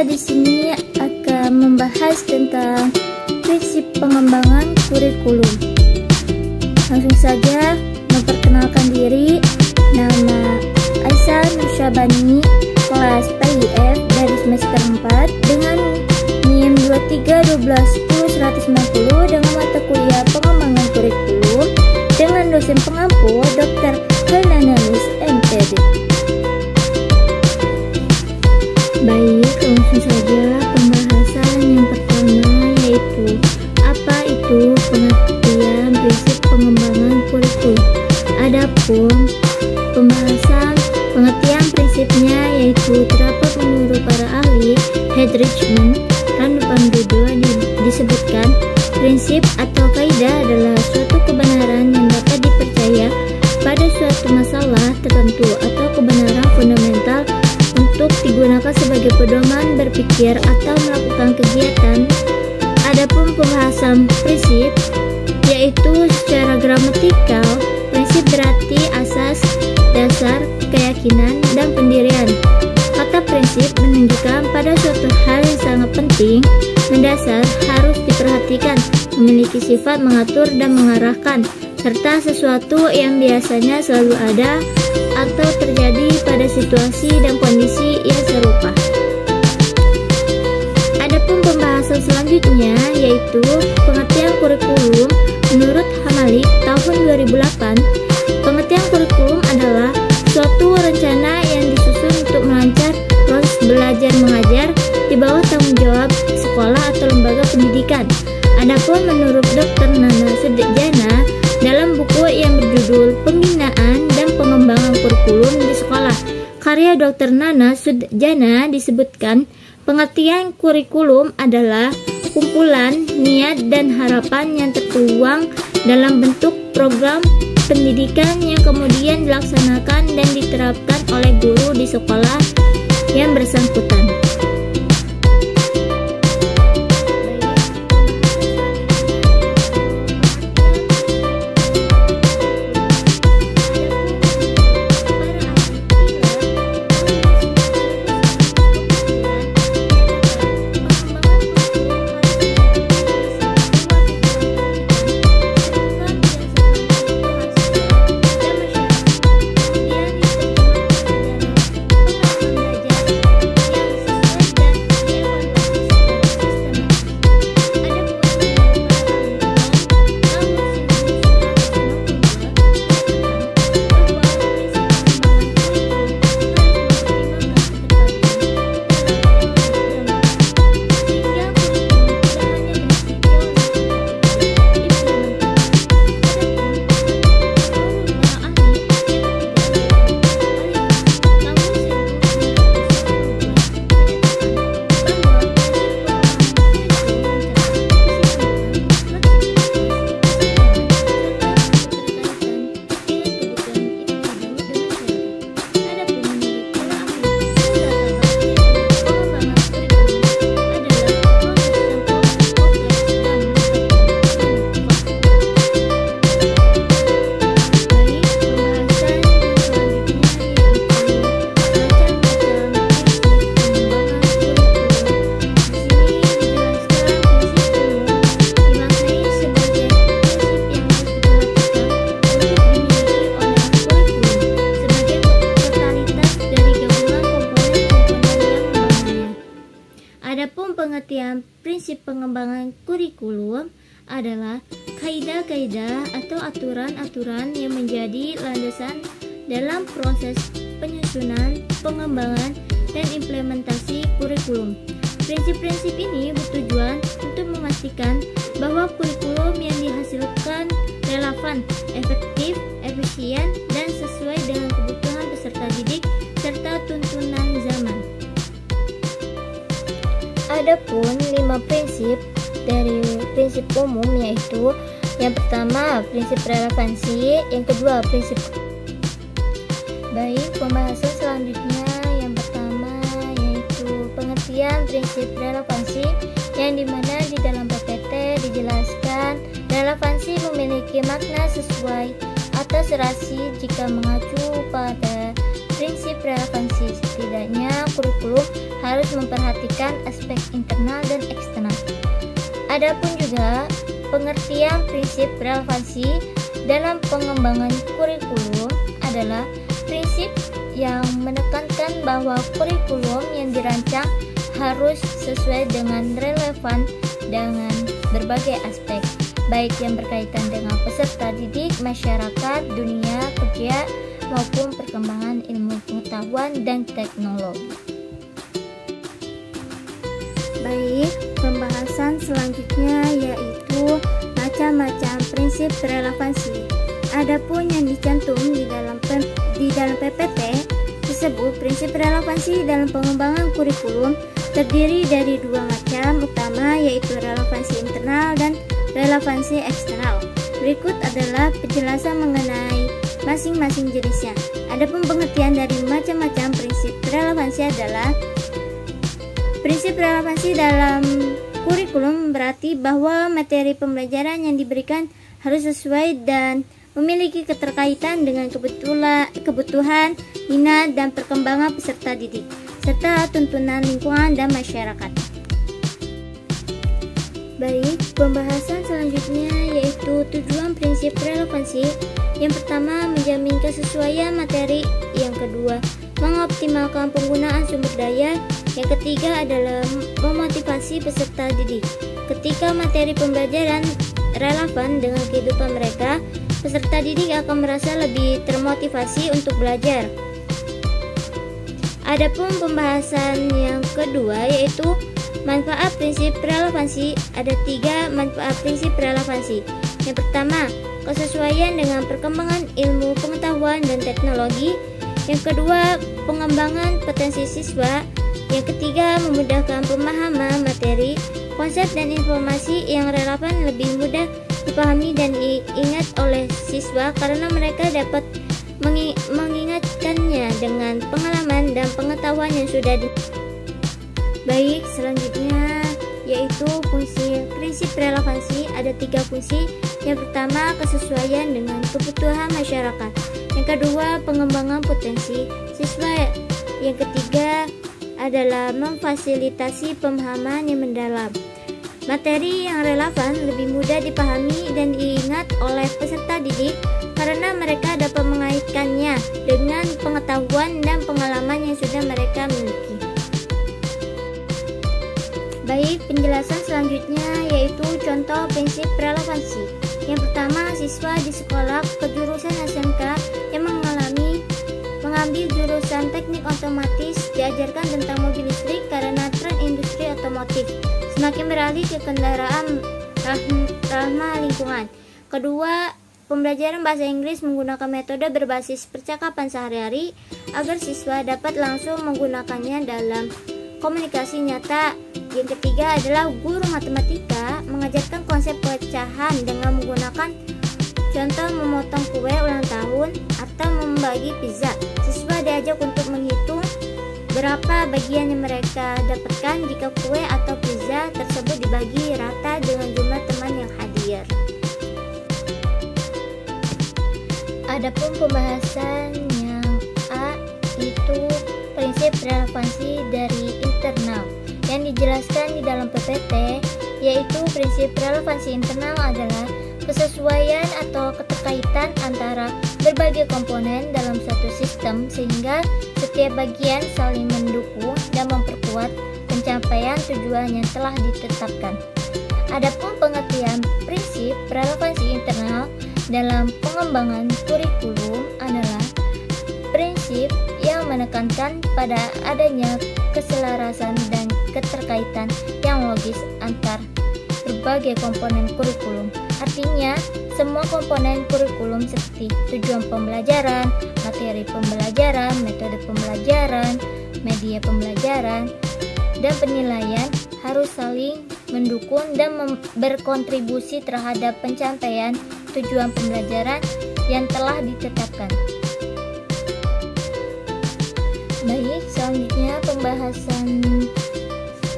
Kita di sini akan membahas tentang prinsip pengembangan kurikulum. Langsung saja memperkenalkan diri. Nama Aisyah Nusyabani, kelas PIF dari semester 4 dengan NIM 23121090 dengan mata kuliah pengembangan kurikulum dengan dosen pengampu Dr. Helnanis MPD. Baik, langsung saja pembahasan yang pertama, yaitu apa itu pengertian prinsip pengembangan kurikulum. Adapun pengertian prinsipnya yaitu terdapat menurut para ahli Head-Richmond Randupan disebutkan prinsip atau kaidah adalah suatu kebenaran yang dapat dipercaya pada suatu masalah tertentu atau kebenaran fundamental untuk digunakan sebagai pedoman berpikir atau melakukan kegiatan. Adapun pembahasan prinsip yaitu secara gramatikal, prinsip berarti asas, dasar, keyakinan, dan pendirian. Kata prinsip menunjukkan pada suatu hal yang sangat penting, mendasar, harus diperhatikan, memiliki sifat mengatur dan mengarahkan, serta sesuatu yang biasanya selalu ada atau terjadi pada situasi dan kondisi yang serupa. Adapun pembahasan selanjutnya yaitu pengertian kurikulum menurut Hamalik tahun 2008. Pengertian kurikulum adalah suatu rencana yang disusun untuk melancar proses belajar mengajar di bawah tanggung jawab sekolah atau lembaga pendidikan. Adapun menurut Dr. Nana Sudjana dalam buku yang berjudul Pembinaan dan Pengembangan Kurikulum di Sekolah, karya Dr. Nana Sudjana disebutkan pengertian kurikulum adalah kumpulan niat dan harapan yang tertuang dalam bentuk program pendidikan yang kemudian dilaksanakan dan diterapkan oleh guru di sekolah yang bersangkutan. Adapun pengertian prinsip pengembangan kurikulum adalah kaidah-kaidah atau aturan-aturan yang menjadi landasan dalam proses penyusunan, pengembangan, dan implementasi kurikulum. Prinsip-prinsip ini bertujuan untuk memastikan bahwa kurikulum yang dihasilkan relevan, efektif, efisien, dan sesuai dengan kebutuhan peserta didik serta tuntunan zaman. Adapun 5 prinsip dari prinsip umum yaitu yang pertama prinsip relevansi, yang kedua prinsip. Baik, pembahasan selanjutnya yang pertama yaitu pengertian prinsip relevansi, yang dimana di dalam PPT dijelaskan relevansi memiliki makna sesuai atau serasi jika mengacu pada prinsip relevansi. Setidaknya kurikulum harus memperhatikan aspek internal dan eksternal. Adapun juga pengertian prinsip relevansi dalam pengembangan kurikulum adalah prinsip yang menekankan bahwa kurikulum yang dirancang harus sesuai dengan relevan dengan berbagai aspek, baik yang berkaitan dengan peserta didik, masyarakat, dunia kerja, maupun perkembangan ilmu pengetahuan dan teknologi. Baik, pembahasan selanjutnya yaitu macam-macam prinsip relevansi. Adapun yang dicantum di dalam PPT tersebut, prinsip relevansi dalam pengembangan kurikulum terdiri dari dua macam utama, yaitu relevansi internal dan relevansi eksternal. Berikut adalah penjelasan mengenai masing-masing jenisnya. Adapun pengertian dari macam-macam prinsip relevansi adalah prinsip relevansi dalam kurikulum berarti bahwa materi pembelajaran yang diberikan harus sesuai dan memiliki keterkaitan dengan kebutuhan, minat, dan perkembangan peserta didik, serta tuntunan lingkungan dan masyarakat. Baik, pembahasan selanjutnya yaitu tujuan prinsip relevansi. Yang pertama, menjamin kesesuaian materi. Yang kedua, mengoptimalkan penggunaan sumber daya. Yang ketiga adalah memotivasi peserta didik. Ketika materi pembelajaran relevan dengan kehidupan mereka, peserta didik akan merasa lebih termotivasi untuk belajar. Adapun pembahasan yang kedua yaitu manfaat prinsip relevansi. Ada 3 manfaat prinsip relevansi. Yang pertama, kesesuaian dengan perkembangan ilmu pengetahuan dan teknologi. Yang kedua, pengembangan potensi siswa. Yang ketiga, memudahkan pemahaman materi, konsep dan informasi yang relevan lebih mudah dipahami dan diingat oleh siswa karena mereka dapat mengingatkannya dengan pengalaman dan pengetahuan yang sudah Baik, selanjutnya yaitu fungsi prinsip relevansi. Ada 3 fungsi. Yang pertama, kesesuaian dengan kebutuhan masyarakat. Yang kedua, pengembangan potensi siswa. Yang ketiga adalah memfasilitasi pemahaman yang mendalam. Materi yang relevan lebih mudah dipahami dan diingat oleh peserta didik karena mereka dapat mengaitkannya dengan pengetahuan dan pengalaman yang sudah mereka miliki. Baik, penjelasan selanjutnya yaitu contoh prinsip relevansi. Yang pertama, siswa di sekolah kejurusan SMK yang mengambil jurusan teknik otomatis diajarkan tentang mobil listrik karena tren industri otomotif semakin beralih ke kendaraan ramah lingkungan. Kedua, pembelajaran bahasa Inggris menggunakan metode berbasis percakapan sehari-hari agar siswa dapat langsung menggunakannya dalam komunikasi nyata. Yang ketiga adalah guru matematika mengajarkan konsep pecahan dengan menggunakan contoh memotong kue ulang tahun atau membagi pizza. Siswa diajak untuk menghitung berapa bagian yang mereka dapatkan jika kue atau pizza tersebut dibagi rata dengan jumlah teman yang hadir. Adapun pembahasan yang A itu prinsip relevansi dari internal yang dijelaskan di dalam PPT, yaitu prinsip relevansi internal adalah kesesuaian atau keterkaitan antara berbagai komponen dalam satu sistem sehingga setiap bagian saling mendukung dan memperkuat pencapaian tujuan yang telah ditetapkan. Adapun pengertian prinsip relevansi internal dalam pengembangan kurikulum adalah prinsip yang menekankan pada adanya keselarasan dan keterkaitan yang logis antar berbagai komponen kurikulum. Artinya, semua komponen kurikulum seperti tujuan pembelajaran, materi pembelajaran, metode pembelajaran, media pembelajaran, dan penilaian harus saling mendukung dan berkontribusi terhadap pencapaian tujuan pembelajaran yang telah ditetapkan. Baik, selanjutnya pembahasan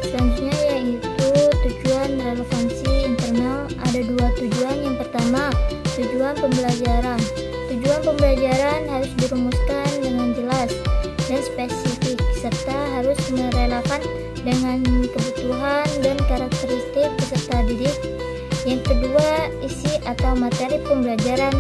selanjutnya yaitu tujuan relevansi internal. Ada 2 tujuan. Yang pertama, tujuan pembelajaran. Tujuan pembelajaran harus dirumuskan dengan jelas atau materi pembelajaran.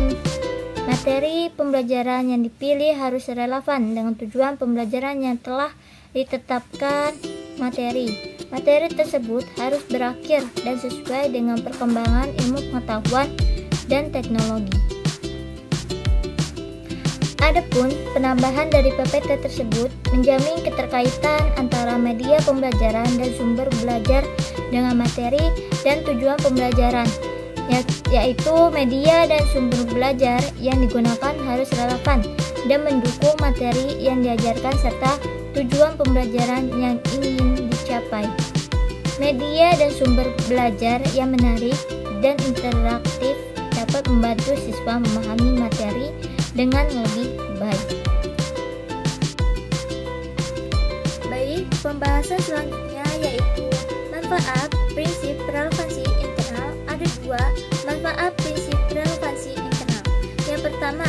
Materi pembelajaran yang dipilih harus relevan dengan tujuan pembelajaran yang telah ditetapkan materi. Materi tersebut harus berakhir dan sesuai dengan perkembangan ilmu pengetahuan dan teknologi. Adapun penambahan dari PPT tersebut menjamin keterkaitan antara media pembelajaran dan sumber belajar dengan materi dan tujuan pembelajaran, yaitu media dan sumber belajar yang digunakan harus relevan dan mendukung materi yang diajarkan serta tujuan pembelajaran yang ingin dicapai. Media dan sumber belajar yang menarik dan interaktif dapat membantu siswa memahami materi dengan lebih baik. Baik, pembahasan selanjutnya yaitu manfaat prinsip relevansi internal. Ada dua manfaat prinsip relevansi internal. Yang pertama,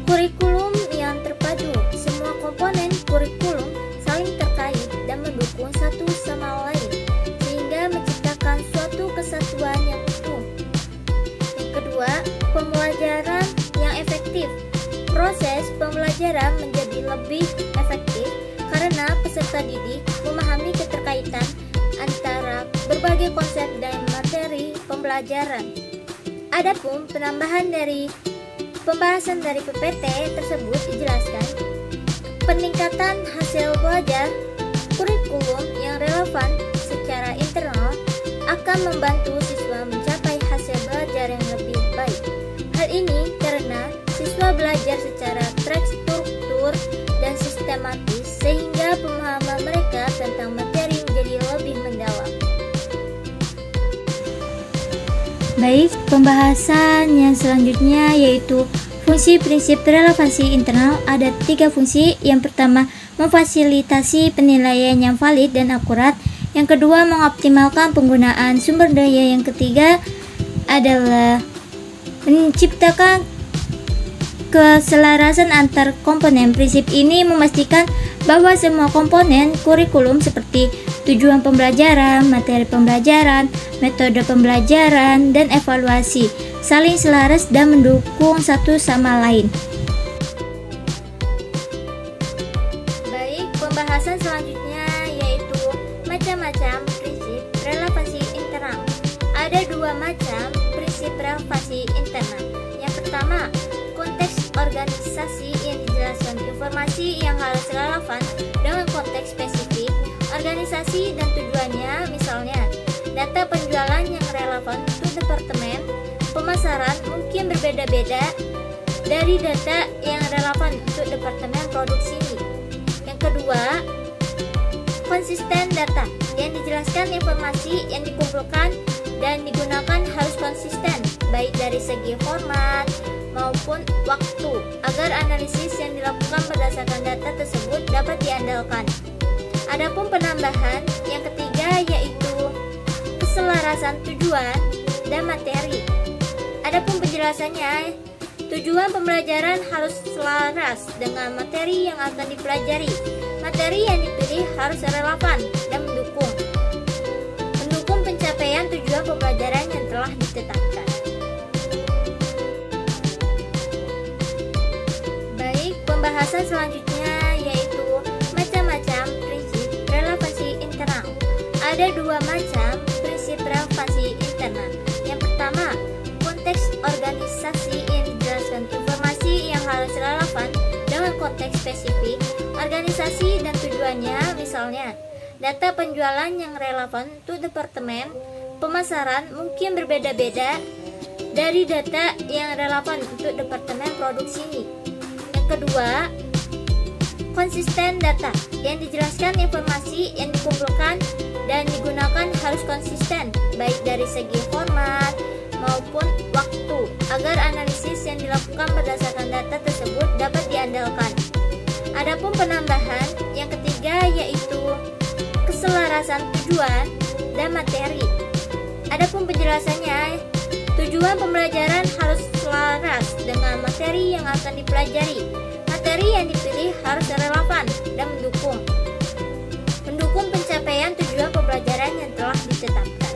kurikulum yang terpadu. Semua komponen kurikulum saling terkait dan mendukung satu sama lain sehingga menciptakan suatu kesatuan yang utuh. Yang kedua, pembelajaran yang efektif. Proses pembelajaran menjadi lebih efektif karena peserta didik memahami keterkaitan antara berbagai konsep dan materi pembelajaran. Adapun penambahan dari pembahasan dari PPT tersebut dijelaskan peningkatan hasil belajar. Kurikulum yang relevan secara internal akan membantu siswa mencapai hasil belajar yang lebih baik. Hal ini karena siswa belajar secara terstruktur dan sistematis sehingga pemahaman mereka tentang materi menjadi lebih mendalam. Baik, pembahasan yang selanjutnya yaitu fungsi prinsip relevansi internal. Ada 3 fungsi. Yang pertama, memfasilitasi penilaian yang valid dan akurat. Yang kedua, mengoptimalkan penggunaan sumber daya. Yang ketiga adalah menciptakan keselarasan antar komponen. Prinsip ini memastikan bahwa semua komponen kurikulum seperti tujuan pembelajaran, materi pembelajaran, metode pembelajaran, dan evaluasi saling selaras dan mendukung satu sama lain. Baik, pembahasan selanjutnya yaitu macam-macam prinsip relevansi internal. Ada 2 macam prinsip relevansi internal. Yang pertama, konteks organisasi yang dijelaskan informasi yang harus relevan dengan konteks spesifik organisasi dan tujuannya, misalnya data penjualan yang relevan untuk departemen pemasaran mungkin berbeda-beda dari data yang relevan untuk departemen produksi. Yang kedua, konsisten data yang dijelaskan informasi yang dikumpulkan dan digunakan harus konsisten baik dari segi format maupun waktu agar analisis yang dilakukan berdasarkan data tersebut dapat diandalkan. Adapun penambahan yang ketiga yaitu keselarasan tujuan dan materi. Adapun penjelasannya, tujuan pembelajaran harus selaras dengan materi yang akan dipelajari. Materi yang dipilih harus relevan dan mendukung pencapaian tujuan pembelajaran yang telah ditetapkan. Baik, pembahasan selanjutnya yaitu macam-macam prinsip relevansi internal. Ada 2 macam prinsip relevansi internal. Yang pertama, konteks organisasi yang dijelaskan informasi yang harus relevan dengan konteks spesifik organisasi dan tujuannya, misalnya data penjualan yang relevan untuk departemen pemasaran mungkin berbeda-beda dari data yang relevan untuk departemen produksi. Yang kedua, konsisten data yang dijelaskan informasi yang dikumpulkan dan digunakan harus konsisten baik dari segi format maupun waktu agar analisis yang dilakukan berdasarkan data tersebut dapat diandalkan. Adapun penambahan yang ketiga yaitu keselarasan tujuan dan materi. Adapun penjelasannya, tujuan pembelajaran harus selaras dengan materi yang akan dipelajari. Materi yang dipilih harus relevan dan mendukung pencapaian tujuan pembelajaran yang telah ditetapkan.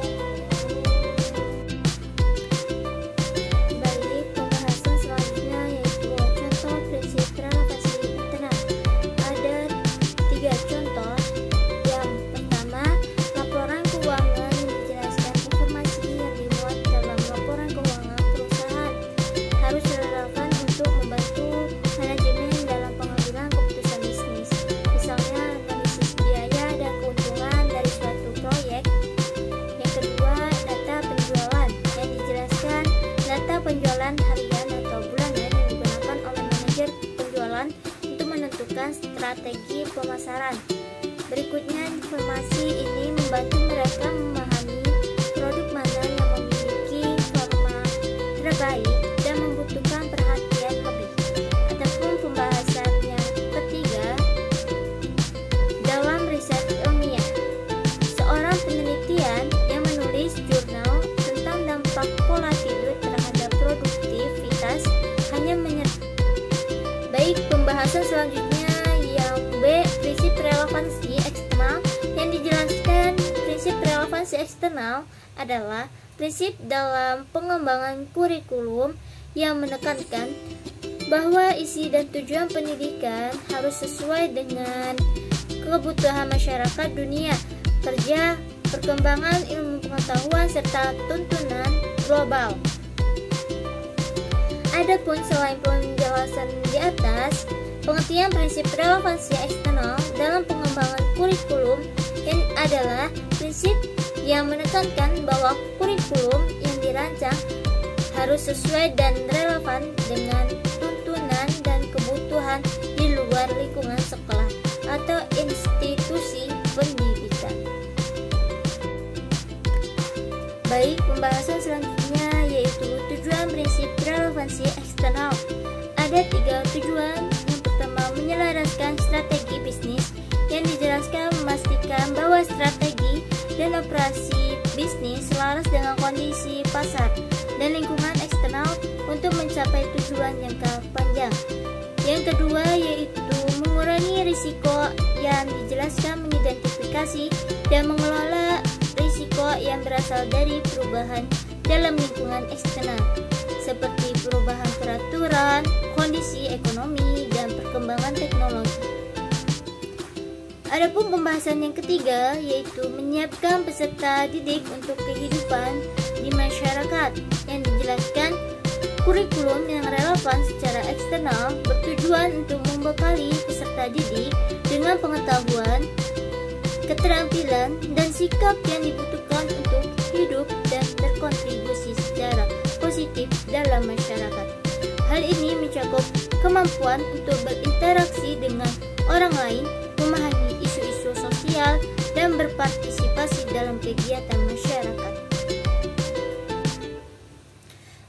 pembahasan selanjutnya yang B, prinsip relevansi eksternal. Yang dijelaskan prinsip relevansi eksternal adalah prinsip dalam pengembangan kurikulum yang menekankan bahwa isi dan tujuan pendidikan harus sesuai dengan kebutuhan masyarakat dunia kerja, perkembangan ilmu pengetahuan, serta tuntunan global. Adapun selain penjelasan di atas, pengertian prinsip relevansi eksternal dalam pengembangan kurikulum yang adalah prinsip yang menekankan bahwa kurikulum yang dirancang harus sesuai dan relevan dengan tuntunan dan kebutuhan di luar lingkungan sekolah atau institusi pendidikan. Baik, pembahasan selanjutnya yaitu tujuan prinsip relevansi eksternal. Ada 3 tujuan. Yang pertama, menyelaraskan strategi bisnis. Yang dijelaskan memastikan bahwa strategi dan operasi bisnis selaras dengan kondisi pasar dan lingkungan eksternal untuk mencapai tujuan jangka panjang. Yang kedua yaitu mengurangi risiko. Yang dijelaskan mengidentifikasi dan mengelola risiko yang berasal dari perubahan dalam lingkungan eksternal seperti perubahan peraturan, kondisi ekonomi, dan perkembangan teknologi. Adapun pembahasan yang ketiga yaitu menyiapkan peserta didik untuk kehidupan di masyarakat. Yang dijelaskan kurikulum yang relevan secara eksternal bertujuan untuk membekali peserta didik dengan pengetahuan, keterampilan, dan sikap yang dibutuhkan untuk hidup dan berkontribusi secara positif dalam masyarakat. Hal ini mencakup kemampuan untuk berinteraksi dengan orang lain, memahami isu-isu sosial, dan berpartisipasi dalam kegiatan masyarakat.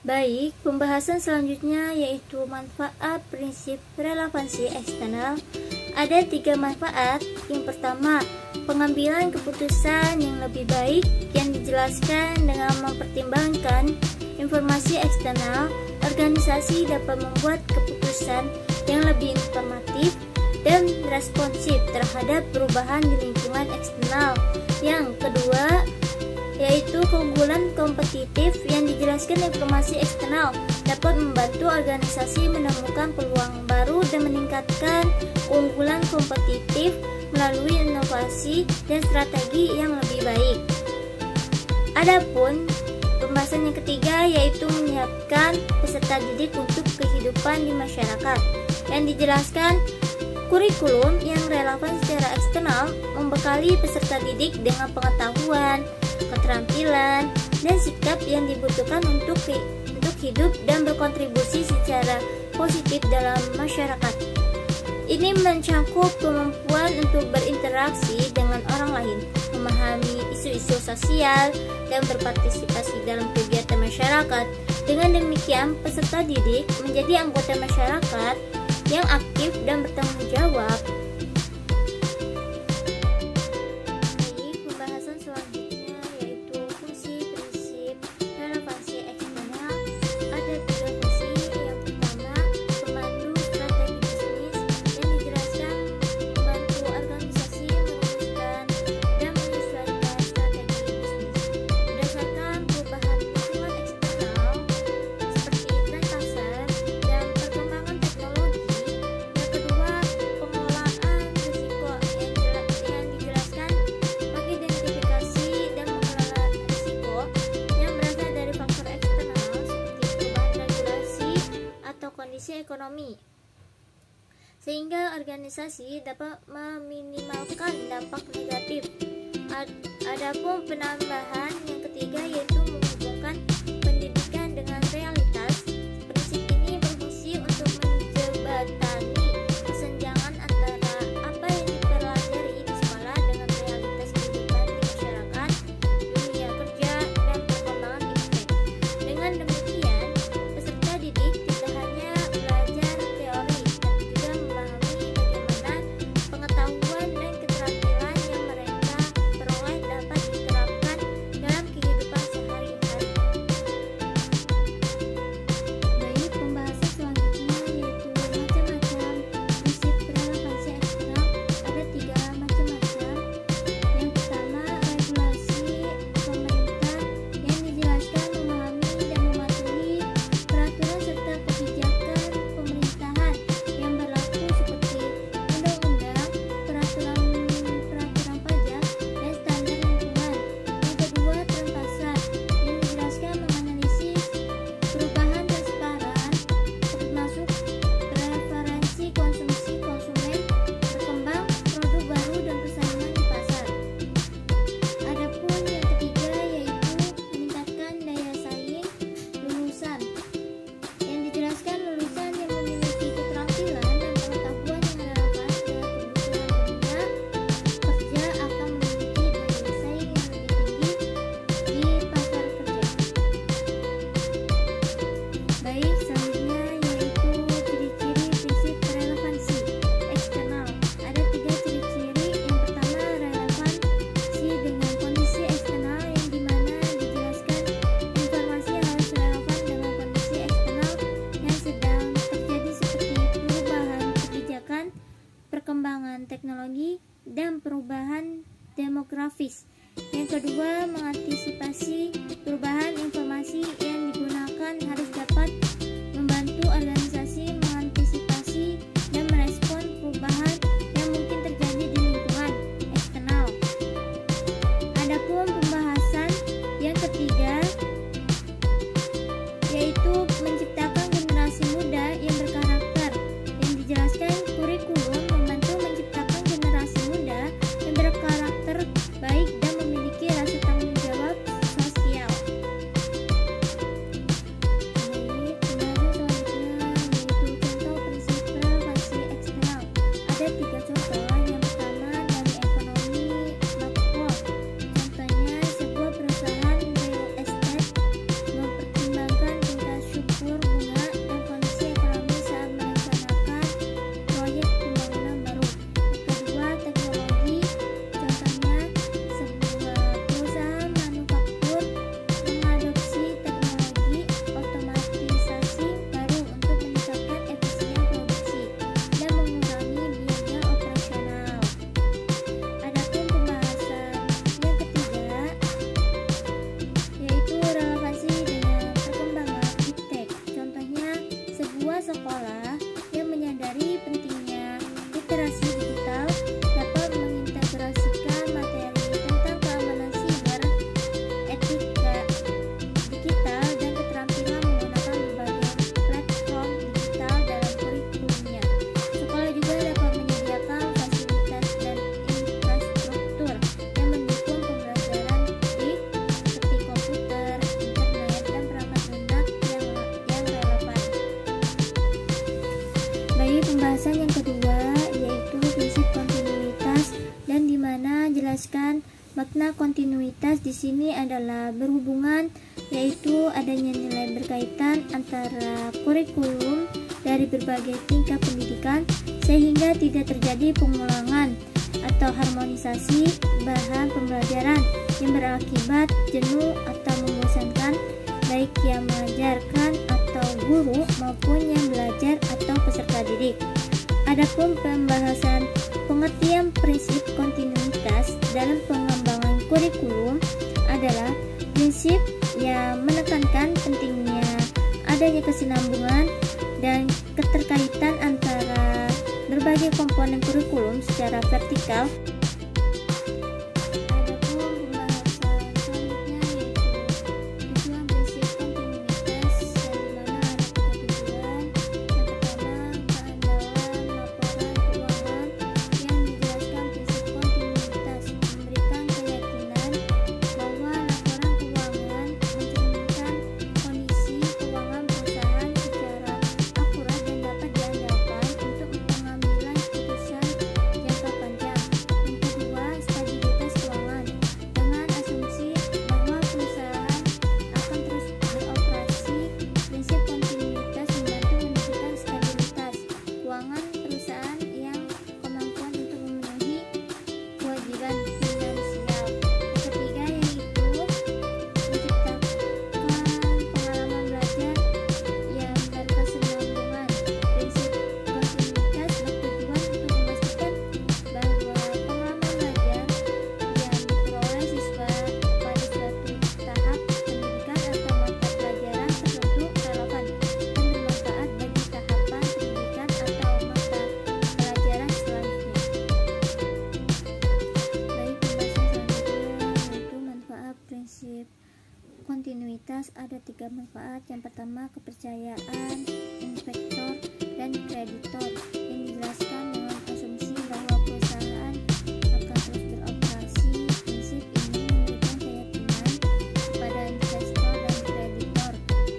Baik, pembahasan selanjutnya yaitu manfaat prinsip relevansi eksternal. Ada 3 manfaat. Yang pertama, pengambilan keputusan yang lebih baik. Yang dijelaskan dengan mempertimbangkan informasi eksternal, organisasi dapat membuat keputusan yang lebih informatif dan responsif terhadap perubahan di lingkungan eksternal. Yang kedua yaitu keunggulan kompetitif. Yang dijelaskan informasi eksternal dapat membantu organisasi menemukan peluang baru dan meningkatkan keunggulan kompetitif melalui inovasi dan strategi yang lebih baik. Adapun pembahasan yang ketiga yaitu menyiapkan peserta didik untuk kehidupan di masyarakat. Yang dijelaskan kurikulum yang relevan secara eksternal membekali peserta didik dengan pengetahuan, keterampilan, dan sikap yang dibutuhkan untuk hidup dan berkontribusi secara positif dalam masyarakat. Ini mencakup kemampuan untuk berinteraksi dengan orang lain, memahami isu-isu sosial, dan berpartisipasi dalam kegiatan masyarakat. Dengan demikian, peserta didik menjadi anggota masyarakat yang aktif dan bertanggung jawab. Pembahasan selanjutnya yaitu fungsi prinsip relevansi eksternal. Ada 3 fungsi. Yang pertama, pemandu strategi bisnis. Yang dijelaskan membantu organisasi merumuskan dan menyesuaikan strategi bisnis berdasarkan perubahan lingkungan eksternal seperti tren pasar dan perkembangan teknologi. Yang kedua, pengelolaan risiko. Yang dijelaskan mengidentifikasi dan mengelola risiko yang berasal dari faktor eksternal seperti perubahan regulasi atau kondisi ekonomi, sehingga organisasi dapat meminimalkan dampak negatif. Adapun penambahan yang ketiga yaitu menghubungkan pendidikan dengan realitas. Prinsip ini berfungsi untuk menjembatani kesenjangan antara apa yang dipelajari di sekolah dengan realitas kehidupan di masyarakat, dunia kerja, dan perkembangan iptek. Dengan demikian, peserta didik tidak hanya belajar teori, tapi juga memahami bagaimana pengetahuan dan keterampilan yang mereka peroleh dapat diterapkan dalam deteksi perubahan informasi yang digunakan harus dapat membantu organisasi mengantisipasi dan merespon perubahan yang mungkin terjadi di lingkungan eksternal. Adapun pembahasan yang ketiga yaitu menciptakan generasi muda yang berkarakter. Yang dijelaskan, kurikulum membantu menciptakan generasi muda yang berkarakter baik dan memiliki rasa tanggung jawab sosial. Jadi, pembahasan selanjutnya yaitu contoh prinsip relevansi eksternal. Ada 3 contoh. Yang pertama dari ekonomi makro. Contohnya, sebuah perusahaan real estate mempertimbangkan tingkat syukur bunga dan kondisi ekonomi saat merencanakan proyek pembangunan baru. Kedua, teknologi. Contohnya, sebuah perusahaan manufaktur mengadopsi teknologi otomatisasi baru untuk meningkatkan efisien produksi dan mengurangi biaya operasional. Adapun pembahasan yang ketiga yaitu relevansi dengan perkembangan iptek. Contohnya, sebuah sekolah yang menyadari pentingnya literasi digital dapat mengintegrasikan materi tentang keamanan siber, etika digital, dan keterampilan menggunakan berbagai platform digital dalam kurikulumnya. Sekolah juga dapat menyediakan fasilitas dan infrastruktur yang mendukung pembelajaran seperti komputer, internet, dan perangkat lunak yang relevan. Bagi pembahasan yang kedua yaitu prinsip kontinuitas, dan di mana jelaskan makna kontinuitas di sini adalah berhubungan, yaitu adanya nilai berkaitan antara kurikulum dari berbagai tingkat pendidikan sehingga tidak terjadi pengulangan atau harmonisasi bahan pembelajaran yang berakibat jenuh atau membosankan baik yang mengajarkan atau guru maupun yang belajar atau peserta didik. Adapun pembahasan pengertian prinsip kontinuitas dalam pengembangan kurikulum adalah prinsip yang menekankan pentingnya adanya kesinambungan dan keterkaitan antara berbagai komponen kurikulum secara vertikal. Adapun pembahasan selanjutnya yaitu tujuan prinsip kontinuitas, dan di mana ada 3 tujuan. Yang pertama, keandalan laporan keuangan. Yang dijelaskan prinsip kontinuitas memberikan keyakinan bahwa laporan keuangan mencerminkan kondisi keuangan perusahaan secara akurat dan dapat diandalkan untuk pengambilan keputusan jangka panjang. Yang kedua, stabilitas keuangan dengan asumsi bahwa perusahaan akan terus beroperasi. Prinsip kontinuitas membantu menunjukkan stabilitas keuangan perusahaan yang kemampuan untuk memenuhi kewajiban finansial. Yang ketiga yaitu menciptakan pengalaman belajar yang berkesinambungan. Prinsip kontinuitas bertujuan untuk memastikan bahwa pengalaman belajar yang diperoleh siswa pada suatu tahap pendidikan atau mata pelajaran tertentu relevan dan bermanfaat bagi tahapan pendidikan atau mata pelajaran selanjutnya. Baik, pembahasan selanjutnya yaitu manfaat prinsip kontinuitas. Ada 3 manfaat. Yang pertama, kepercayaan investor dan kreditor, yang dijelaskan dengan asumsi bahwa perusahaan akan terus beroperasi. Prinsip ini memberikan keyakinan kepada investor dan kreditor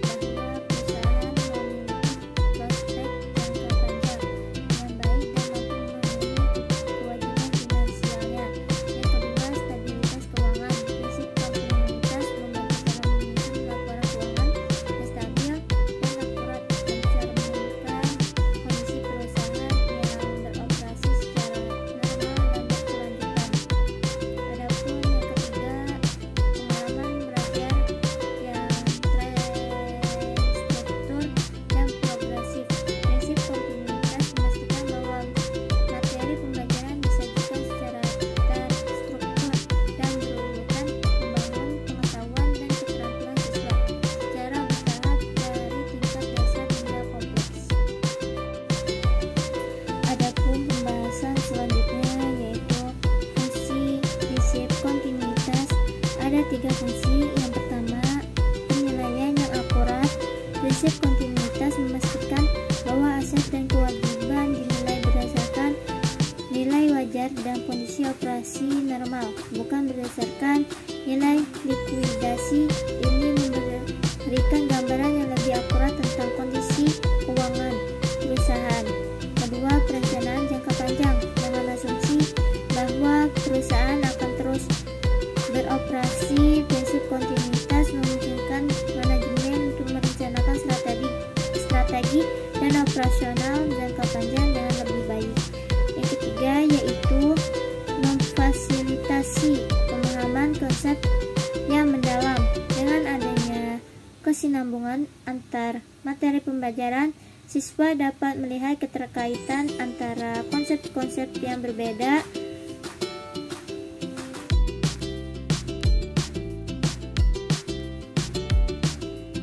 bahwa perusahaan memiliki prospek jangka panjang yang baik dan mampu memenuhi kewajiban finansialnya. Yang kedua, stabilitas keuangan. Prinsip kontinuitas membantu dalam menyusun laporan keuangan yang stabil dan akurat dan mencerminkan kondisi perusahaan fungsi. Yang pertama, penilaian yang akurat. Prinsip kontinuitas memastikan bahwa aset dan kewajiban dinilai berdasarkan nilai wajar dan kondisi operasi normal, bukan berdasarkan nilai likuidasi. Ini memberikan gambaran yang lebih akurat tentang kondisi keuangan perusahaan. Kedua, perencanaan jangka panjang dengan asumsi bahwa perusahaan akan terus beroperasi. Prinsip kontinuitas memungkinkan manajemen untuk merencanakan strategi dan operasional jangka panjang dengan lebih baik. Yang ketiga yaitu memfasilitasi pemahaman konsep yang mendalam. Dengan adanya kesinambungan antar materi pembelajaran, siswa dapat melihat keterkaitan antara konsep-konsep yang berbeda.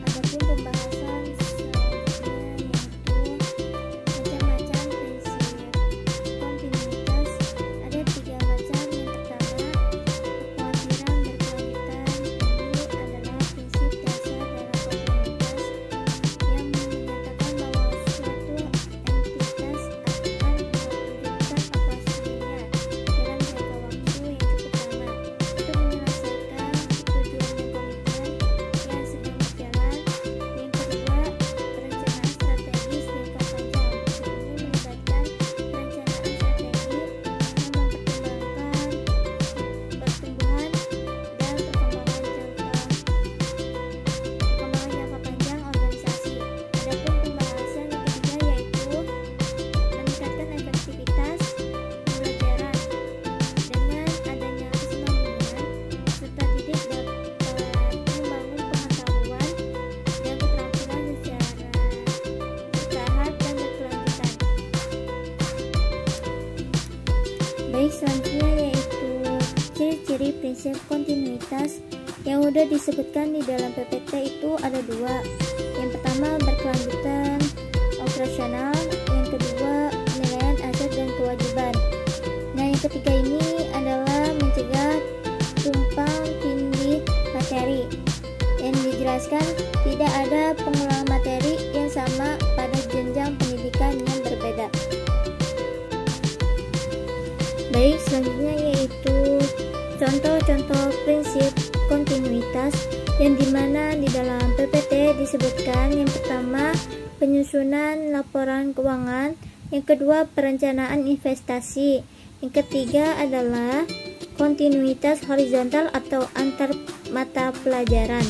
Adapun pembahasan selanjutnya yaitu macam-macam prinsip kontinuitas. Ada 3 macam. Yang pertama, kekhawatiran berkelanjutan. Ini adalah prinsip dasar dalam kontinuitas yang menyatakan bahwa suatu entitas akan melanjutkan operasinya dalam jangka waktu yang cukup lama untuk menyelesaikan tujuan dan komitmen yang sedang berjalan. Yang kedua, perencanaan strategis jangka panjang. Ini melibatkan perencanaan strategi yang mempertimbangkan pertumbuhan dan perkembangan jangka panjang organisasi. Adapun pembahasan yang ketiga yaitu meningkatkan efektivitas pembelajaran. Dengan adanya kesinambungan serta didik dapat membangun pengetahuan dan keterampilan secara bertahap dan berkelanjutan. Baik, selanjutnya yaitu ciri-ciri prinsip kontinuitas yang sudah disebutkan di dalam PPT itu ada 2. Yang pertama, berkelanjutan operasional. Yang kedua, penilaian aset dan kewajiban. Nah, yang ketiga ini adalah mencegah tumpang tindih materi. Yang dijelaskan, tidak ada pengulangan materi yang sama pada jenjang pendidikan yang berbeda. Baik, selanjutnya yaitu contoh-contoh prinsip kontinuitas yang dimana di dalam PPT disebutkan. Yang pertama, penyusunan laporan keuangan. Yang kedua, perencanaan investasi. Yang ketiga adalah kontinuitas horizontal atau antar mata pelajaran.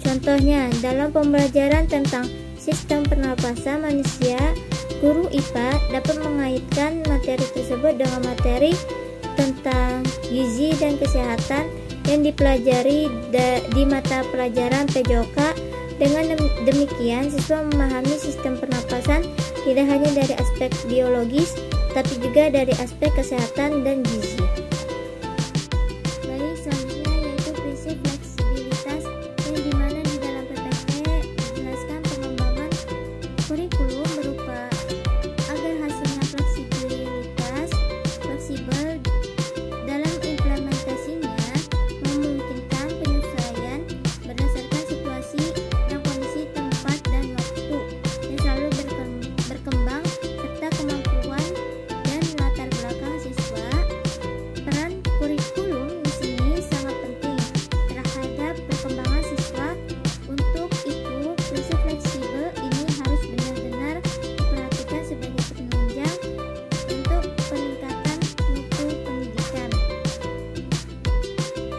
Contohnya, dalam pembelajaran tentang sistem pernapasan manusia, guru IPA dapat mengaitkan materi tersebut dengan materi tentang gizi dan kesehatan yang dipelajari di mata pelajaran PJOK. Dengan demikian, siswa memahami sistem pernapasan tidak hanya dari aspek biologis, tapi juga dari aspek kesehatan dan gizi. Baik, selanjutnya yaitu prinsip fleksibilitas yang dimana di dalam PPT dijelaskan pengembangan kurikulum berupa agar hasilnya fleksibel dalam implementasinya, memungkinkan penyesuaian berdasarkan situasi dan kondisi tempat dan waktu yang selalu berkembang serta kemampuan dan latar belakang siswa. Peran kurikulum di sini sangat penting terhadap perkembangan siswa. Untuk itu, prinsip fleksibel ini harus benar-benar diperhatikan sebagai penunjang untuk peningkatan mutu pendidikan.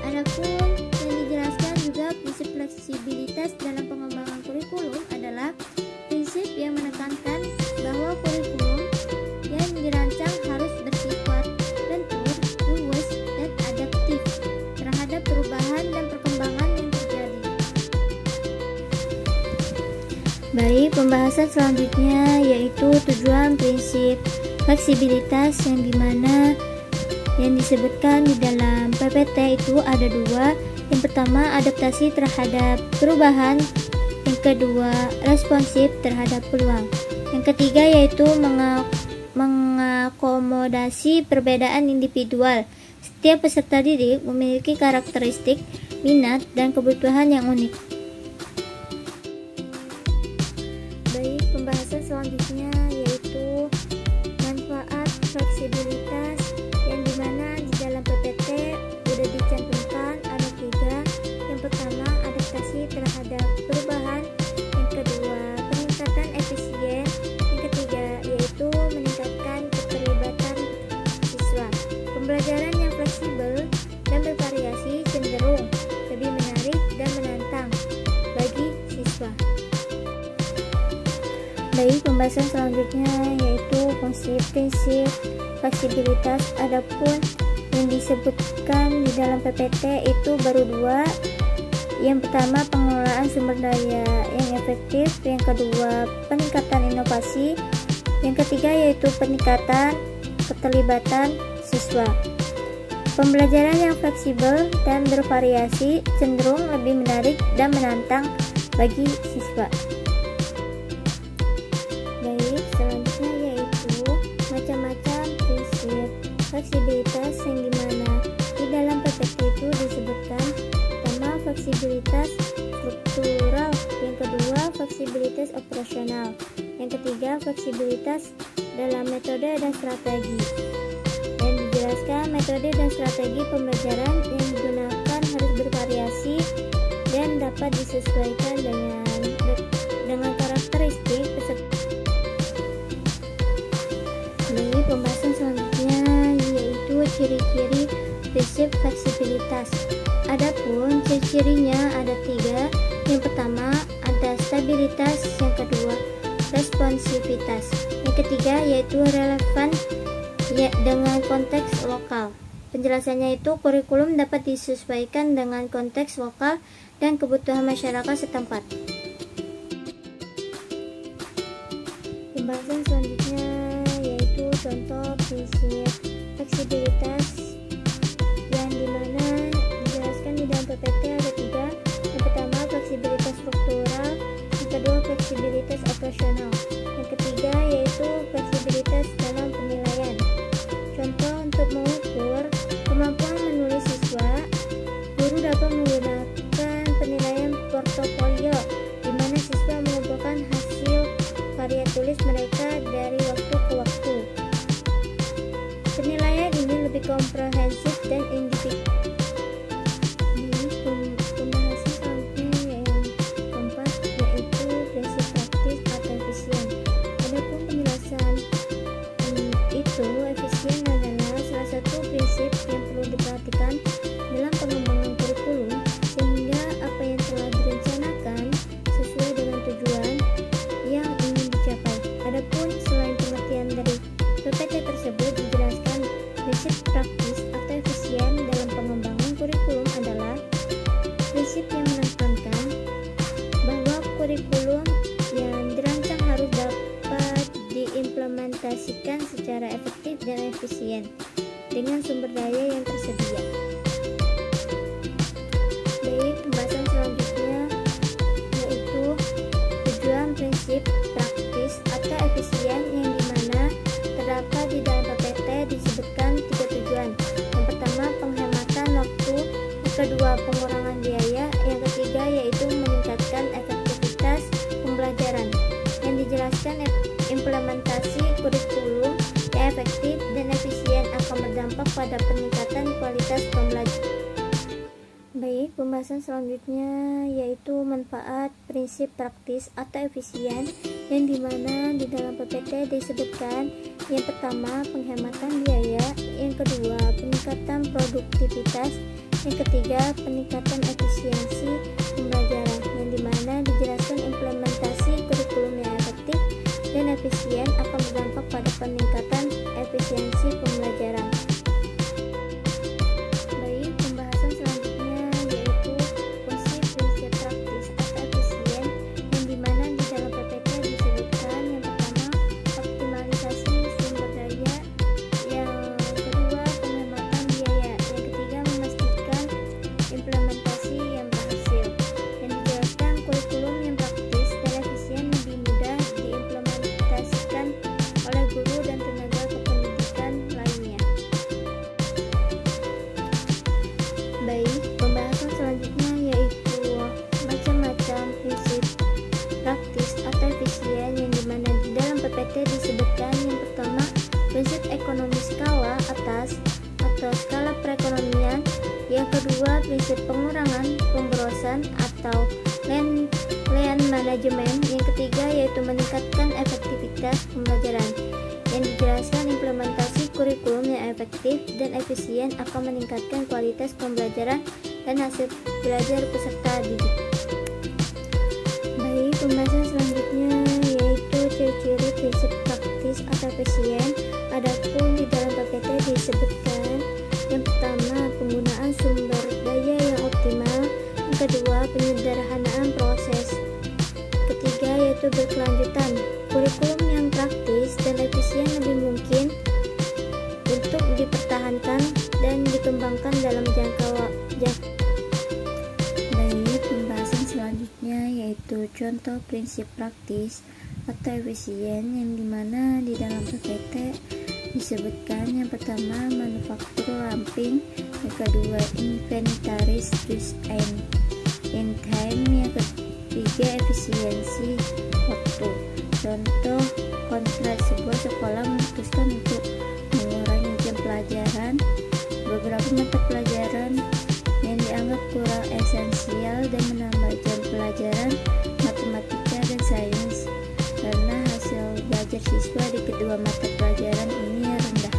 Adapun yang dijelaskan juga prinsip fleksibilitas dalam pengembangan kurikulum adalah prinsip yang menekankan bahwa kurikulum yang dirancang harus bersifat lentur, luwes, dan adaptif terhadap perubahan dan perkembangan yang terjadi. Baik, pembahasan selanjutnya yaitu tujuan prinsip fleksibilitas yang dimana yang disebutkan di dalam PPT itu ada 2. Yang pertama, adaptasi terhadap perubahan. Yang kedua, responsif terhadap peluang. Yang ketiga yaitu mengakomodasi perbedaan individual Setiap peserta didik memiliki karakteristik, minat, dan kebutuhan yang unik. Baik, pembahasan selanjutnya yaitu manfaat fleksibilitas, yang dimana di dalam PPT sudah dicantumkan ada 3. Yang pertama, adaptasi terhadap perubahan. Yang kedua, peningkatan efisien. Yang ketiga, yaitu meningkatkan keterlibatan siswa. Pembelajaran yang fleksibel dan bervariasi cenderung lebih menarik dan menantang bagi siswa. Baik, pembahasan selanjutnya yaitu fungsi prinsip fleksibilitas. Adapun yang disebutkan di dalam PPT itu baru 2. Yang pertama, pengelolaan sumber daya yang efektif. Yang kedua, peningkatan inovasi. Yang ketiga yaitu peningkatan keterlibatan siswa. Pembelajaran yang fleksibel dan bervariasi cenderung lebih menarik dan menantang bagi siswa. Baik, selanjutnya yaitu macam-macam prinsip fleksibilitas, yang dimana di dalam PPT itu disebutkan pertama fleksibilitas struktural, yang kedua fleksibilitas operasional, yang ketiga fleksibilitas dalam metode dan strategi. Dan dijelaskan metode dan strategi pembelajaran yang digunakan harus bervariasi dan dapat disesuaikan dengan karakteristik peserta. Ini pembahasan selanjutnya yaitu ciri-ciri prinsip fleksibilitas. Adapun ciri-cirinya ada 3. Yang pertama ada stabilitas, yang kedua responsivitas, yang ketiga yaitu relevan dengan konteks lokal. Penjelasannya itu kurikulum dapat disesuaikan dengan konteks lokal dan kebutuhan masyarakat setempat. Pembahasan selanjutnya yaitu contoh prinsip fleksibilitas, yang dimana dijelaskan di dalam PPT ada 3. Yang pertama fleksibilitas struktural, yang kedua fleksibilitas operasional, yang ketiga yaitu fleksibilitas dalam penilaian. Contoh untuk mengukur kemampuan menulis siswa, guru dapat menggunakan penilaian portofolio, di mana siswa mengumpulkan hasil karya tulis mereka dari waktu ke waktu. Penilaian ini lebih komprehensif dan individu. Pembahasan selanjutnya yang keempat yaitu prinsip praktis atau efisien. Adapun penjelasan itu, efisien adalah salah satu prinsip yang perlu diperhatikan dalam pengembangan kurikulum, sehingga apa yang telah direncanakan sesuai dengan tujuan yang ingin dicapai. Adapun selain pengertian dari PPT tersebut, dijelaskan prinsip praktis atau efisien dalam pengembangan kurikulum adalah prinsip yang menekankan bahwa kurikulum yang dirancang harus dapat diimplementasikan secara efektif dan efisien dengan sumber daya yang tersedia. Baik, pembahasan selanjutnya yaitu tujuan prinsip praktis atau efisien, yang dimana terdapat di dalam PPT disebutkan 3 tujuan. Yang pertama penghematan waktu, yang kedua pengurangan biaya, yang ketiga yaitu meningkatkan efektivitas pembelajaran. Yang dijelaskan implementasi kurikulum yang efektif dan efisien akan berdampak pada peningkatan kualitas pembelajaran. Baik, pembahasan selanjutnya yaitu manfaat prinsip praktis atau efisien, yang dimana di dalam PPT disebutkan yang pertama penghematan biaya, yang kedua peningkatan produktivitas, yang ketiga peningkatan efisiensi pembelajaran, yang dimana dijelaskan implementasi kurikulum yang efektif dan efisien akan berdampak pada peningkatan efisiensi pembelajaran. Baik, pembahasan selanjutnya yaitu fungsi prinsip praktis atau efisien, yang dimana di dalam PPT disebutkan yang pertama optimalisasi sumber daya, yang kedua penghematan biaya, yang ketiga memastikan implementasi yang berhasil. atau land management. Yang ketiga yaitu meningkatkan efektivitas pembelajaran. Yang dijelaskan implementasi kurikulum yang efektif dan efisien akan meningkatkan kualitas pembelajaran dan hasil belajar peserta didik. Baik, pembahasan selanjutnya yaitu ciri-ciri prinsip praktis atau efisien. Adapun di dalam PPT disebutkan yang pertama penggunaan sumber daya yang optimal, yang kedua penyederhanaan proses, ketiga yaitu berkelanjutan. Kurikulum yang praktis dan efisien lebih mungkin untuk dipertahankan dan dikembangkan dalam jangka waktu. Baik, pembahasan selanjutnya yaitu contoh prinsip praktis atau efisien yang dimana di dalam PPT disebutkan yang pertama manufaktur ramping, yang kedua inventaris just in time, yang ketiga efisiensi waktu. Contoh kontrak sebuah sekolah memutuskan untuk mengurangi jam pelajaran beberapa mata pelajaran yang dianggap kurang esensial dan menambah jam pelajaran matematika dan sains karena hasil belajar siswa di kedua mata pelajaran ini rendah.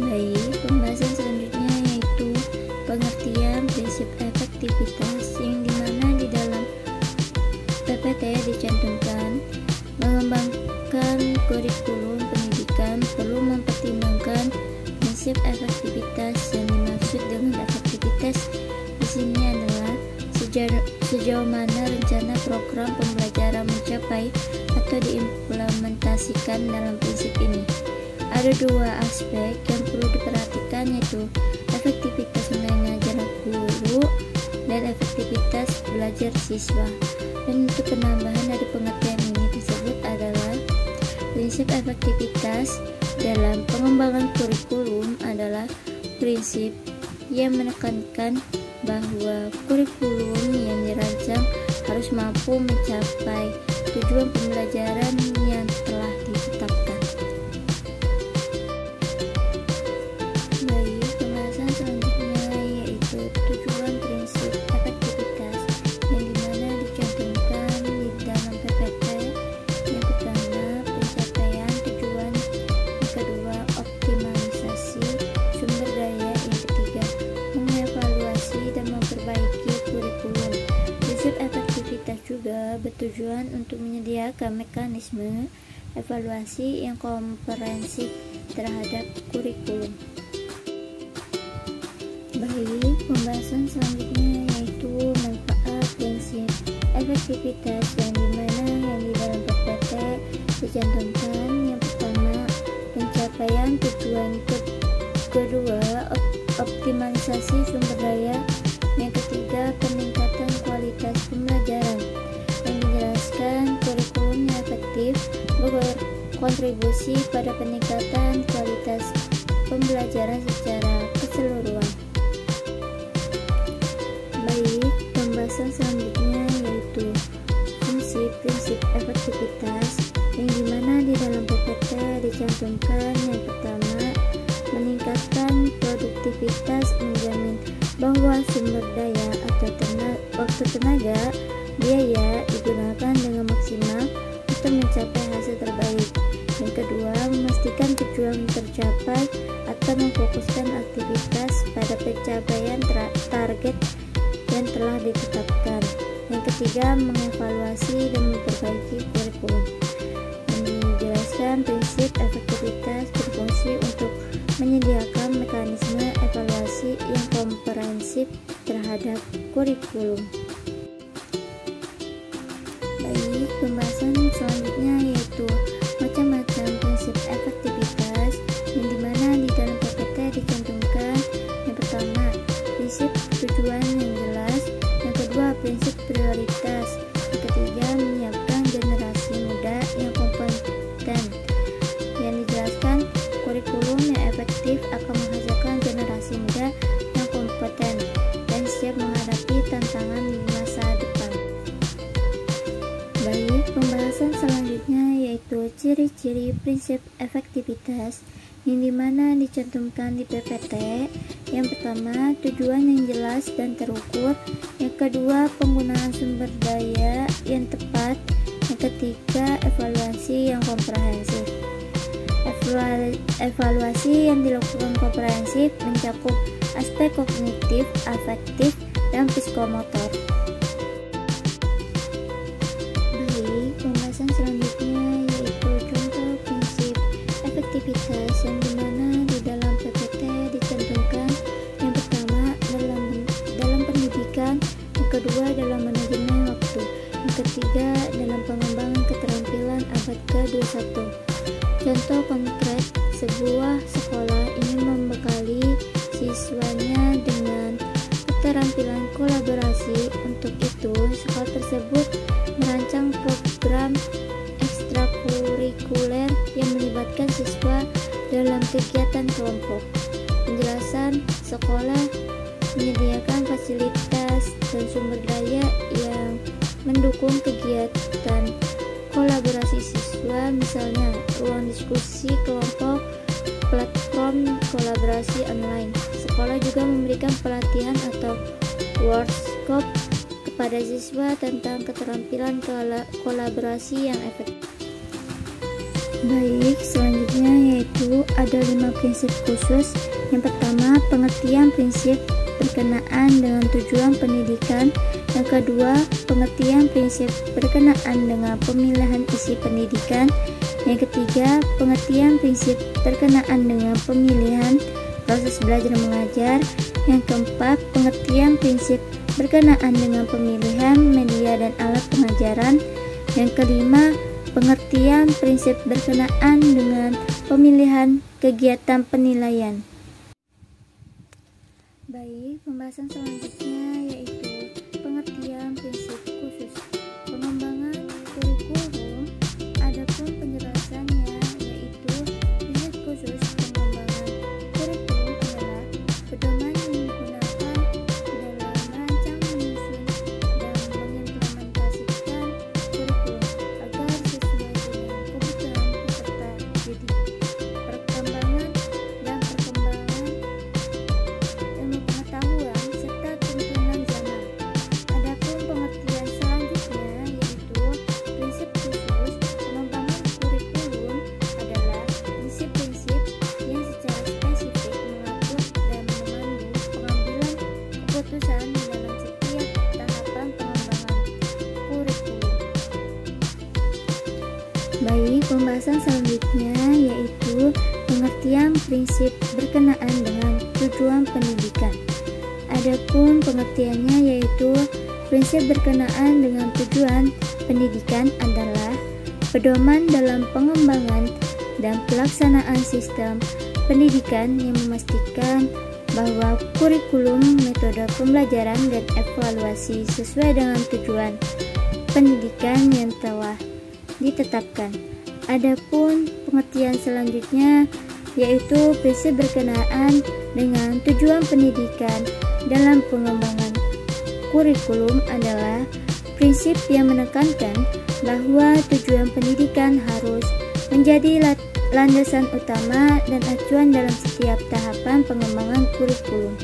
Baik, pembahasan selanjutnya yaitu pengertian prinsip efektivitas yang dimana di dalam PPT dicantumkan mengembangkan kurikulum pendidikan perlu mempertimbangkan prinsip efektivitas. Yang dimaksud dengan efektivitas di sini adalah sejauh mana rencana program pembelajaran mencapai atau diimplementasikan dalam prinsip ini. Ada dua aspek yang perlu diperhatikan yaitu efektivitas mengajar guru dan efektivitas belajar siswa. Dan untuk penambahan dari pengertian ini tersebut adalah prinsip efektivitas dalam pengembangan kurikulum adalah prinsip yang menekankan bahwa kurikulum yang dirancang harus mampu mencapai tujuan pembelajaran yang telah ditetapkan. Baik, pembahasan selanjutnya yaitu tujuan prinsip efektivitas yang dimana dicantumkan di dalam PPT. Yang pertama pencapaian tujuan, yang kedua optimalisasi sumber daya, yang ketiga mengevaluasi dan memperbaiki kurikulum. Prinsip efektivitas juga bertujuan untuk menyediakan mekanisme evaluasi yang komprehensif terhadap kurikulum. Baik, pembahasan selanjutnya yaitu manfaat prinsip efektivitas yang dimana yang di dalam PPT dicantumkan yang pertama pencapaian tujuan, kedua optimalisasi sumber daya, yang ketiga peningkatan kualitas pembelajaran. Yang dijelaskan kurikulum yang efektif berkontribusi pada peningkatan kualitas pembelajaran secara keseluruhan. Baik, pembahasan selanjutnya yaitu fungsi prinsip efektivitas yang dimana di dalam PPT dicantumkan yang pertama meningkatkan produktivitas, menjamin bahwa sumber daya atau waktu, tenaga, biaya digunakan dengan maksimal untuk mencapai hasil terbaik. Yang kedua, memastikan tujuan tercapai atau memfokuskan aktivitas pada pencapaian target yang telah ditetapkan. Yang ketiga, mengevaluasi dan memperbaiki kurikulum. Yang dijelaskan prinsip efektivitas berfungsi untuk menyediakan mekanisme evaluasi yang komprehensif terhadap kurikulum. Baik, pembahasan selanjutnya yaitu macam-macam prinsip efektivitas yang dimana di dalam PPT dicantumkan yang pertama prinsip tujuan yang jelas, yang kedua prinsip prioritas, yang ketiga menyiapkan generasi muda yang kompeten. Yang dijelaskan kurikulum yang efektif akan menghasilkan generasi muda yang kompeten dan siap menghadapi tantangan di masa depan. Baik, pembahasan selanjutnya yaitu ciri-ciri prinsip efektivitas yang dimana dicantumkan di PPT Yang pertama, tujuan yang jelas dan terukur. Yang kedua, penggunaan sumber daya yang tepat. Yang ketiga, evaluasi yang komprehensif. Evaluasi yang dilakukan komprehensif mencakup aspek kognitif, afektif, dan psikomotor. Baik, pembahasan selanjutnya yaitu contoh prinsip efektivitas yang dimana di dalam PPT dicantumkan yang pertama dalam pendidikan, yang kedua dalam manajemen waktu, yang ketiga dalam pengembangan keterampilan abad ke-21. Contoh konkret, sebuah sekolah ingin membekali siswanya dengan keterampilan kolaborasi. Untuk itu, sekolah tersebut merancang program ekstrakurikuler yang melibatkan siswa dalam kegiatan kelompok. Penjelasan, sekolah menyediakan fasilitas dan sumber daya yang mendukung kegiatan kolaborasi siswa, misalnya ruang diskusi kelompok, platform kolaborasi online. Sekolah juga memberikan pelatihan atau workshop kepada siswa tentang keterampilan kolaborasi yang efektif. Baik, selanjutnya yaitu ada 5 prinsip khusus. Yang pertama, pengertian prinsip berkenaan dengan tujuan pendidikan. Yang kedua, pengertian prinsip berkenaan dengan pemilihan isi pendidikan. Yang ketiga, pengertian prinsip berkenaan dengan pemilihan proses belajar mengajar. Yang keempat, pengertian prinsip berkenaan dengan pemilihan media dan alat pengajaran. Yang kelima, pengertian prinsip berkenaan dengan pemilihan kegiatan penilaian. Baik, pembahasan selanjutnya yaitu pengertian prinsip khusus. Pengembangan kurikulum, adapun penjelasannya yaitu prinsip khusus pengembangan kurikulum adalah pedoman yang digunakan dalam merancang, menyusun, dan mengimplementasikan kurikulum agar sesuai dengan kebutuhan peserta didik, perkembangan dan perkembangan ilmu pengetahuan serta tuntunan zaman. Adapun pengertian selanjutnya yaitu prinsip khusus pengembangan kurikulum adalah prinsip-prinsip yang secara spesifik mengatur dan memandu pengambilan keputusan dalam setiap tahapan pengembangan kurikulum. Baik, pembahasan selanjutnya yaitu pengertian prinsip berkenaan dengan tujuan pendidikan. Adapun pengertiannya yaitu prinsip berkenaan dengan tujuan pendidikan adalah pedoman dalam pengembangan dan pelaksanaan sistem pendidikan yang memastikan bahwa kurikulum, metode pembelajaran, dan evaluasi sesuai dengan tujuan pendidikan yang telah ditetapkan. Adapun pengertian selanjutnya yaitu prinsip berkenaan dengan tujuan pendidikan dalam pengembangan kurikulum adalah prinsip yang menekankan bahwa tujuan pendidikan harus menjadi landasan utama dan acuan dalam setiap tahapan pengembangan kurikulum.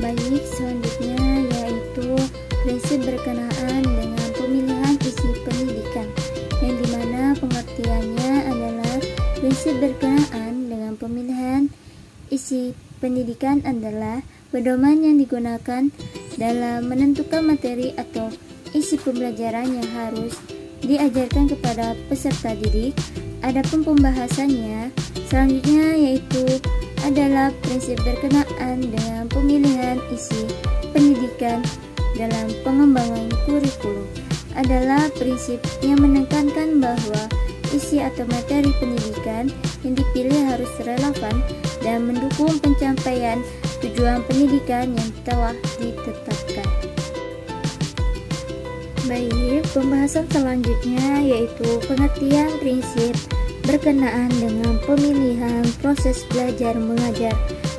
Baik, selanjutnya yaitu prinsip berkenaan dengan pemilihan isi pendidikan, yang dimana pengertiannya adalah prinsip berkenaan dengan pemilihan isi pendidikan adalah pedoman yang digunakan dalam menentukan materi atau isi pembelajaran yang harus diajarkan kepada peserta didik. Adapun pembahasannya selanjutnya yaitu adalah prinsip berkenaan dengan pemilihan isi pendidikan dalam pengembangan kurikulum adalah prinsip yang menekankan bahwa isi atau materi pendidikan yang dipilih harus relevan dan mendukung pencapaian tujuan pendidikan yang telah ditetapkan. Baik, pembahasan selanjutnya yaitu pengertian prinsip berkenaan dengan pemilihan proses belajar mengajar,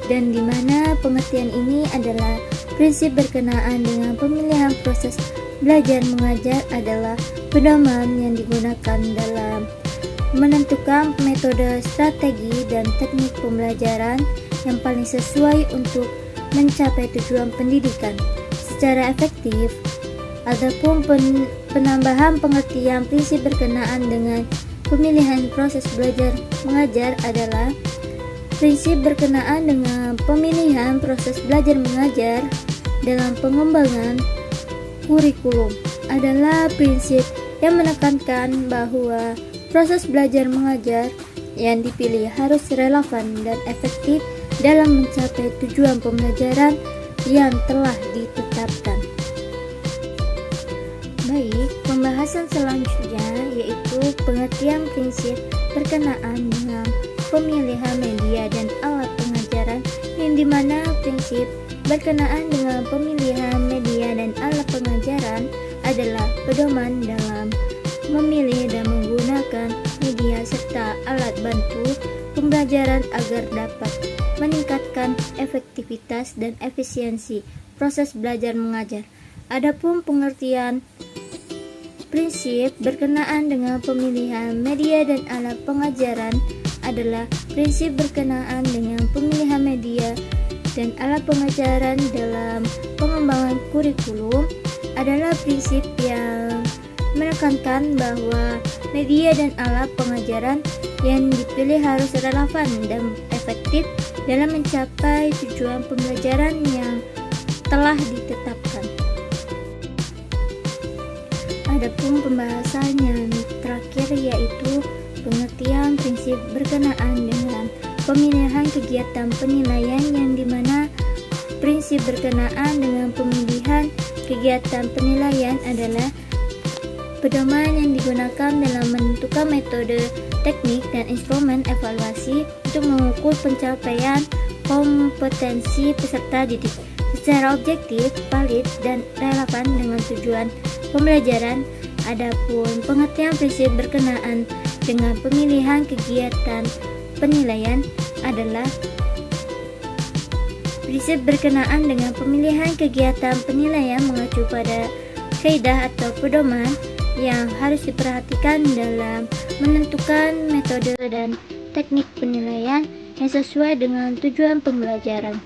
dan di mana pengertian ini adalah prinsip berkenaan dengan pemilihan proses belajar mengajar adalah pedoman yang digunakan dalam menentukan metode, strategi, dan teknik pembelajaran yang paling sesuai untuk mencapai tujuan pendidikan secara efektif. Adapun penambahan pengertian prinsip berkenaan dengan pemilihan proses belajar mengajar adalah prinsip berkenaan dengan pemilihan proses belajar mengajar dalam pengembangan kurikulum adalah prinsip yang menekankan bahwa proses belajar mengajar yang dipilih harus relevan dan efektif dalam mencapai tujuan pembelajaran yang telah ditetapkan. Baik, pembahasan selanjutnya yaitu pengertian prinsip berkenaan dengan pemilihan media dan alat pengajaran, yang dimana prinsip berkenaan dengan pemilihan media dan alat pengajaran adalah pedoman dalam memilih dan menggunakan media serta alat bantu pembelajaran agar dapat meningkatkan efektivitas dan efisiensi proses belajar mengajar. Adapun pengertian prinsip berkenaan dengan pemilihan media dan alat pengajaran adalah prinsip berkenaan dengan pemilihan media dan alat pengajaran dalam pengembangan kurikulum adalah prinsip yang menekankan bahwa media dan alat pengajaran yang dipilih harus relevan dan efektif dalam mencapai tujuan pembelajaran yang telah ditetapkan. Adapun pembahasan yang terakhir yaitu pengertian prinsip berkenaan dengan pemilihan kegiatan penilaian, yang dimana prinsip berkenaan dengan pemilihan kegiatan penilaian adalah pedoman yang digunakan dalam menentukan metode, teknik, dan instrumen evaluasi untuk mengukur pencapaian kompetensi peserta didik secara objektif, valid, dan relevan dengan tujuan pembelajaran. Adapun pengertian prinsip berkenaan dengan pemilihan kegiatan penilaian adalah prinsip berkenaan dengan pemilihan kegiatan penilaian mengacu pada kaidah atau pedoman yang harus diperhatikan dalam menentukan metode dan teknik penilaian yang sesuai dengan tujuan pembelajaran.